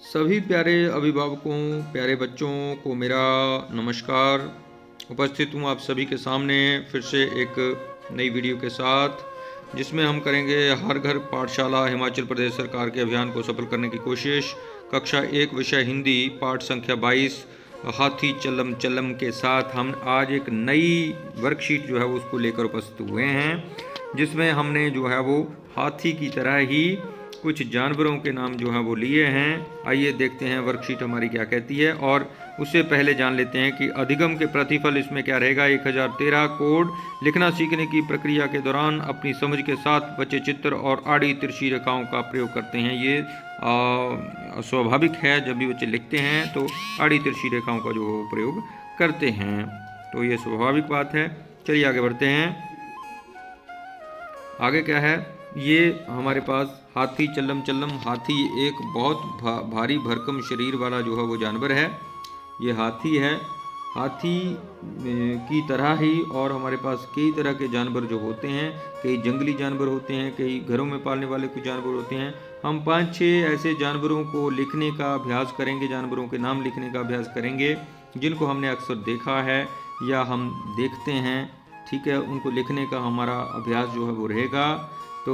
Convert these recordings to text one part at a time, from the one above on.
सभी प्यारे अभिभावकों, प्यारे बच्चों को मेरा नमस्कार। उपस्थित हूँ आप सभी के सामने फिर से एक नई वीडियो के साथ, जिसमें हम करेंगे हर घर पाठशाला हिमाचल प्रदेश सरकार के अभियान को सफल करने की कोशिश। कक्षा 1 विषय हिंदी पाठ संख्या 22 हाथी चलम चलम के साथ हम आज एक नई वर्कशीट जो है वो उसको लेकर उपस्थित हुए हैं, जिसमें हमने जो है वो हाथी की तरह ही कुछ जानवरों के नाम जो हैं वो लिए हैं। आइए देखते हैं वर्कशीट हमारी क्या कहती है, और उससे पहले जान लेते हैं कि अधिगम के प्रतिफल इसमें क्या रहेगा। 1013 कोड लिखना सीखने की प्रक्रिया के दौरान अपनी समझ के साथ बच्चे चित्र और आड़ी तिरछी रेखाओं का प्रयोग करते हैं। ये स्वाभाविक है, जब भी बच्चे लिखते हैं तो आड़ी तिरछी रेखाओं का जो प्रयोग करते हैं, तो ये स्वाभाविक बात है। चलिए आगे बढ़ते हैं। आगे क्या है, ये हमारे पास हाथी चल्लम चल्लम। हाथी एक बहुत भारी भरकम शरीर वाला जो है वो जानवर है। ये हाथी है। हाथी की तरह ही और हमारे पास कई तरह के जानवर जो होते हैं, कई जंगली जानवर होते हैं, कई घरों में पालने वाले कुछ जानवर होते हैं। हम 5-6 ऐसे जानवरों को लिखने का अभ्यास करेंगे, जानवरों के नाम लिखने का अभ्यास करेंगे जिनको हमने अक्सर देखा है या हम देखते हैं। ठीक है, उनको लिखने का हमारा अभ्यास जो है वो रहेगा। तो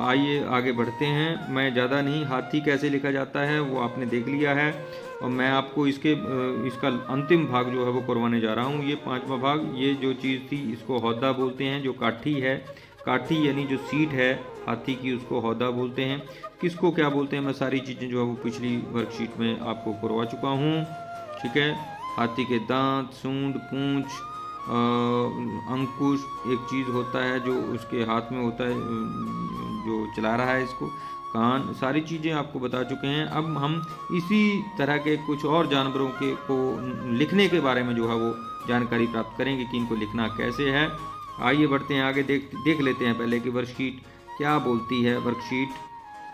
आइए आगे बढ़ते हैं। मैं ज़्यादा नहीं, हाथी कैसे लिखा जाता है वो आपने देख लिया है, और मैं आपको इसका अंतिम भाग जो है वो करवाने जा रहा हूँ। ये 5वां भाग, ये जो चीज़ थी इसको हौदा बोलते हैं। जो काठी है, काठी यानी जो सीट है हाथी की, उसको हौदा बोलते हैं। किसको क्या बोलते हैं मैं सारी चीज़ें जो है वो पिछली वर्कशीट में आपको करवा चुका हूँ। ठीक है, हाथी के दांत, सूंड, पूंछ, अंकुश एक चीज़ होता है जो उसके हाथ में होता है, जो चला रहा है इसको, कान, सारी चीज़ें आपको बता चुके हैं। अब हम इसी तरह के कुछ और जानवरों के को लिखने के बारे में जो है वो जानकारी प्राप्त करेंगे कि इनको लिखना कैसे है। आइए बढ़ते हैं आगे, देख लेते हैं पहले कि वर्कशीट क्या बोलती है।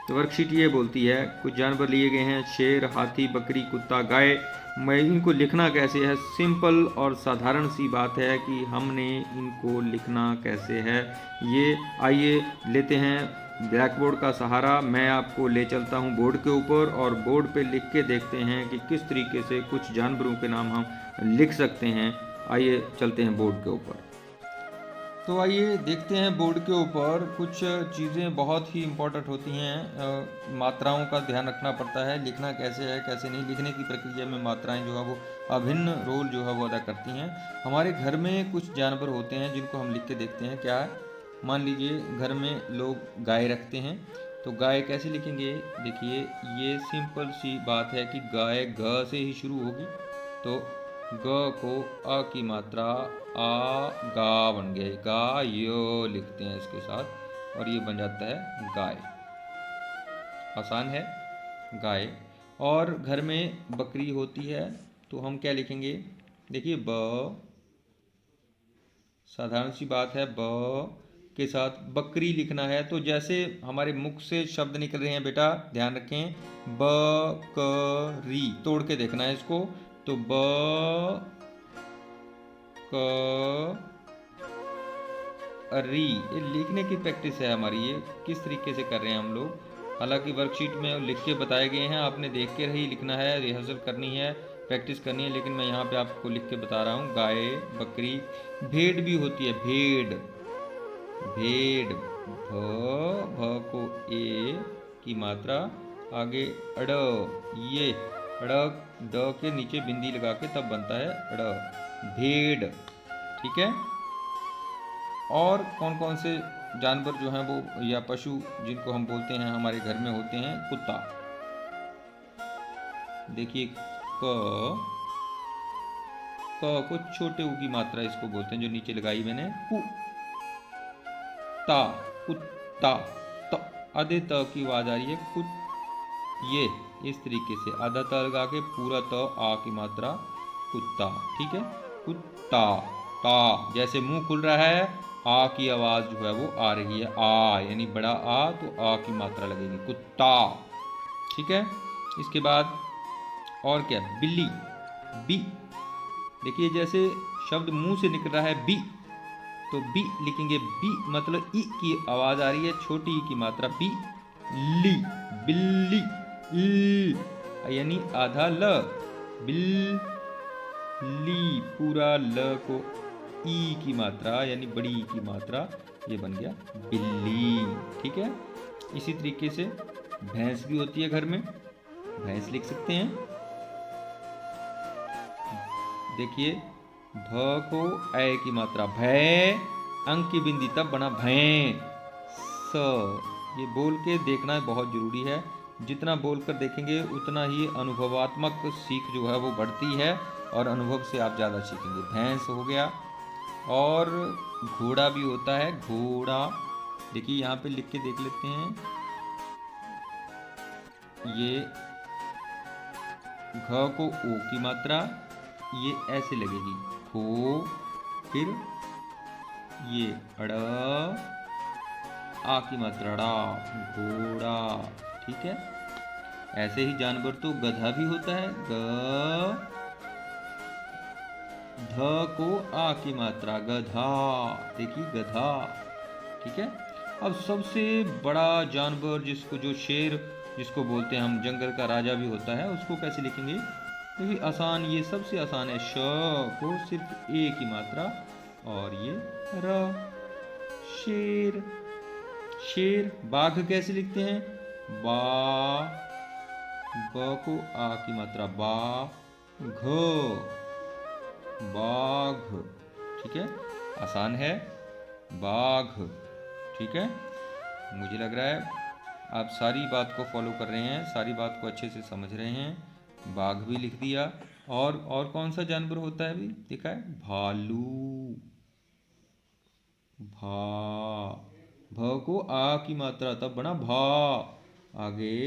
तो वर्कशीट ये बोलती है, कुछ जानवर लिए गए हैं, शेर, हाथी, बकरी, कुत्ता, गाय। मैं इनको लिखना कैसे है, सिंपल और साधारण सी बात है कि हमने इनको लिखना कैसे है। ये आइए लेते हैं ब्लैक बोर्ड का सहारा। मैं आपको ले चलता हूँ बोर्ड के ऊपर, और बोर्ड पे लिख के देखते हैं कि किस तरीके से कुछ जानवरों के नाम हम लिख सकते हैं। आइए चलते हैं बोर्ड के ऊपर। तो आइए देखते हैं बोर्ड के ऊपर कुछ चीज़ें बहुत ही इम्पोर्टेंट होती हैं। मात्राओं का ध्यान रखना पड़ता है, लिखना कैसे है कैसे नहीं। लिखने की प्रक्रिया में मात्राएं जो है वो अभिन्न रोल जो है वो अदा करती हैं। हमारे घर में कुछ जानवर होते हैं जिनको हम लिख के देखते हैं। क्या है, मान लीजिए घर में लोग गाय रखते हैं, तो गाय कैसे लिखेंगे। देखिए, ये सिंपल सी बात है कि गाय ग से ही शुरू होगी, तो ग को अ की मात्रा आ गा बन गया, गा यो लिखते हैं इसके साथ, और ये बन जाता है गाय। आसान है, गाय। और घर में बकरी होती है, तो हम क्या लिखेंगे। देखिए, ब, साधारण सी बात है, ब के साथ बकरी लिखना है। तो जैसे हमारे मुख से शब्द निकल रहे हैं बेटा, ध्यान रखें, बकरी, तोड़ के देखना है इसको। तो ब क री, ये लिखने की प्रैक्टिस है हमारी। ये किस तरीके से कर रहे हैं हम लोग। हालांकि वर्कशीट में लिख के बताए गए हैं, आपने देख के ही लिखना है, रिहर्सल करनी है, प्रैक्टिस करनी है। लेकिन मैं यहाँ पे आपको लिख के बता रहा हूँ। गाय, बकरी, भेड़ भी होती है, भेड़, भेड़, भ को ए की मात्रा आगे अड़, ये अड़, ड के नीचे बिंदी लगा के तब बनता है अड़, भेड़। ठीक है। और कौन कौन से जानवर जो हैं वो, या पशु जिनको हम बोलते हैं हमारे घर में होते हैं, कुत्ता। देखिए, क को छोटे ऊ की मात्रा इसको बोलते हैं, जो नीचे लगाई मैंने, कु, ता, कुत्ता। तो आधे त की आवाज आ रही है, कुत, ये इस तरीके से आधा त लगा के पूरा त आ की मात्रा, कुत्ता। ठीक है, कुत्ता। ता, जैसे मुंह खुल रहा है, आ की आवाज जो है वो आ रही है, आ यानी बड़ा आ, तो आ की मात्रा लगेगी, कुत्ता। ठीक है। इसके बाद और क्या, बिल्ली, बी। देखिए, जैसे शब्द मुंह से निकल रहा है बी, तो बी लिखेंगे, बी मतलब ई की आवाज आ रही है, छोटी ई की मात्रा, बी, ली, बिल्ली। यानी आधा ल, बिल्ली, पूरा ल को ई की मात्रा यानी बड़ी ई की मात्रा, ये बन गया बिल्ली। ठीक है, इसी तरीके से भैंस भी होती है घर में, भैंस लिख सकते हैं। देखिए भ को ए की मात्रा भय, अंक की बिंदी तब बना भैंस। ये बोल के देखना बहुत जरूरी है, जितना बोलकर देखेंगे उतना ही अनुभवात्मक सीख जो है वो बढ़ती है और अनुभव से आप ज़्यादा सीखेंगे। भैंस हो गया, और घोड़ा भी होता है, घोड़ा। देखिए यहाँ पे लिख के देख लेते हैं, ये घ को ओ की मात्रा ये ऐसे लगेगी, घो, फिर ये अड़, आ की मात्रा ड़ा, घोड़ा। ठीक है, ऐसे ही जानवर तो गधा भी होता है, ग, ध को आ की मात्रा गधा, देखिए गधा। ठीक है, अब सबसे बड़ा जानवर जिसको, जो शेर जिसको बोलते हैं हम, जंगल का राजा भी होता है, उसको कैसे लिखेंगे? देखिए आसान, ये सबसे आसान है, श को सिर्फ ए की मात्रा और ये र, शेर। शेर। बाघ कैसे लिखते हैं? बा, ब को आ की मात्रा बा, घ, बाघ। ठीक है, आसान है, बाघ। ठीक है, मुझे लग रहा है आप सारी बात को फॉलो कर रहे हैं, सारी बात को अच्छे से समझ रहे हैं। बाघ भी लिख दिया। और कौन सा जानवर होता है अभी देखा है? भालू। भा, भ को आ की मात्रा तब बना भा, आगे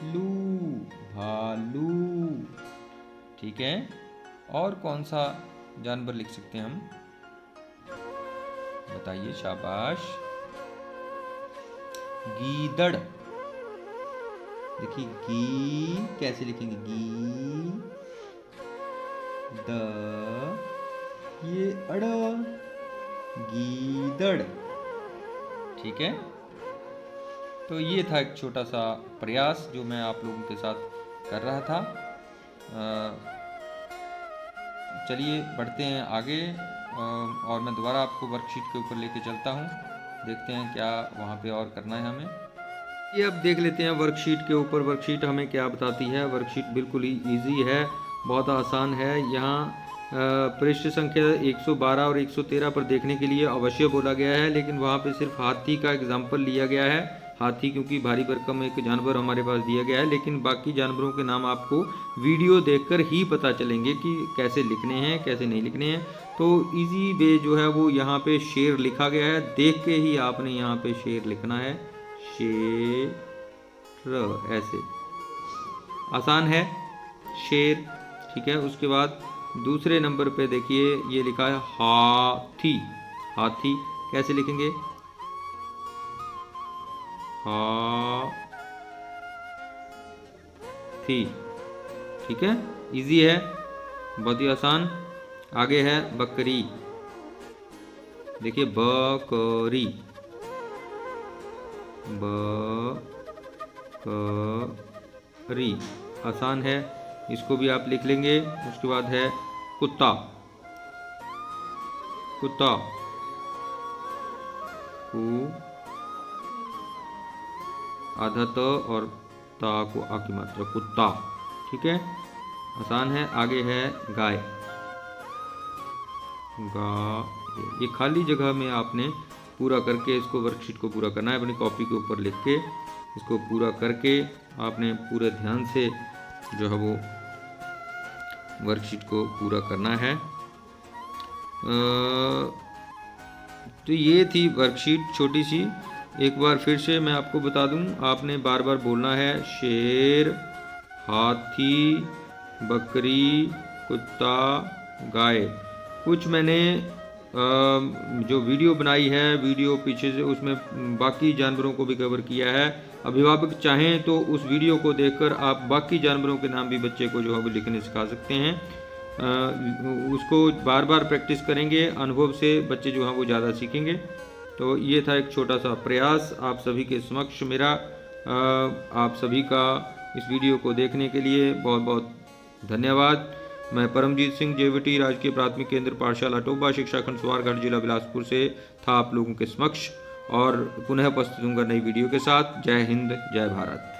लू, भालू। ठीक है, और कौन सा जानवर लिख सकते हैं हम? बताइए, शाबाश। गीदड़। देखिए गी कैसे लिखेंगे? गी, द, ये अड़, गीदड़। ठीक है, तो ये था एक छोटा सा प्रयास जो मैं आप लोगों के साथ कर रहा था। चलिए बढ़ते हैं आगे, और मैं दोबारा आपको वर्कशीट के ऊपर लेके चलता हूँ। देखते हैं क्या वहाँ पे और करना है हमें। ये अब देख लेते हैं वर्कशीट के ऊपर, वर्कशीट हमें क्या बताती है। वर्कशीट बिल्कुल ही ईजी है, बहुत आसान है। यहाँ पृष्ठ संख्या 112 और 113 पर देखने के लिए अवश्य बोला गया है, लेकिन वहाँ पे सिर्फ हाथी का एग्जाम्पल लिया गया है। हाथी क्योंकि भारी भरकम एक जानवर हमारे पास दिया गया है, लेकिन बाकी जानवरों के नाम आपको वीडियो देखकर ही पता चलेंगे कि कैसे लिखने हैं, कैसे नहीं लिखने हैं। तो इजी वे जो है वो यहाँ पे शेर लिखा गया है, देख के ही आपने यहाँ पे शेर लिखना है, शेर, ऐसे आसान है, शेर। ठीक है, उसके बाद दूसरे नंबर पे देखिए ये लिखा है हाथी। हाथी कैसे लिखेंगे? हाथी। ठीक है, इजी है, बहुत ही आसान। आगे है बकरी। देखिए बकरी, बकरी आसान है, इसको भी आप लिख लेंगे। उसके बाद है कुत्ता। कुत्ता, कु, आधा त और ता को आ की मात्रा, कुत्ता। ठीक है, आसान है। आगे है गाय। गा, ये खाली जगह में आपने पूरा करके इसको, वर्कशीट को पूरा करना है। अपनी कॉपी के ऊपर लिख के इसको पूरा करके आपने पूरे ध्यान से जो है वो वर्कशीट को पूरा करना है। तो ये थी वर्कशीट छोटी सी। एक बार फिर से मैं आपको बता दूं, आपने बार बार बोलना है शेर, हाथी, बकरी, कुत्ता, गाय। कुछ मैंने जो वीडियो बनाई है, वीडियो पीछे से, उसमें बाकी जानवरों को भी कवर किया है। अभिभावक चाहें तो उस वीडियो को देखकर आप बाकी जानवरों के नाम भी बच्चे को जो है वो लिखने सिखा सकते हैं। उसको बार बार प्रैक्टिस करेंगे, अनुभव से बच्चे जो हैं वो ज़्यादा सीखेंगे। तो ये था एक छोटा सा प्रयास आप सभी के समक्ष मेरा, आप सभी का इस वीडियो को देखने के लिए बहुत बहुत धन्यवाद। मैं परमजीत सिंह जेवीटी राजकीय प्राथमिक केंद्र पाठशाला टोबा शिक्षा खंड सुवारगढ़ जिला बिलासपुर से था आप लोगों के समक्ष, और पुनः उपस्थित होऊंगा नई वीडियो के साथ। जय हिंद, जय भारत।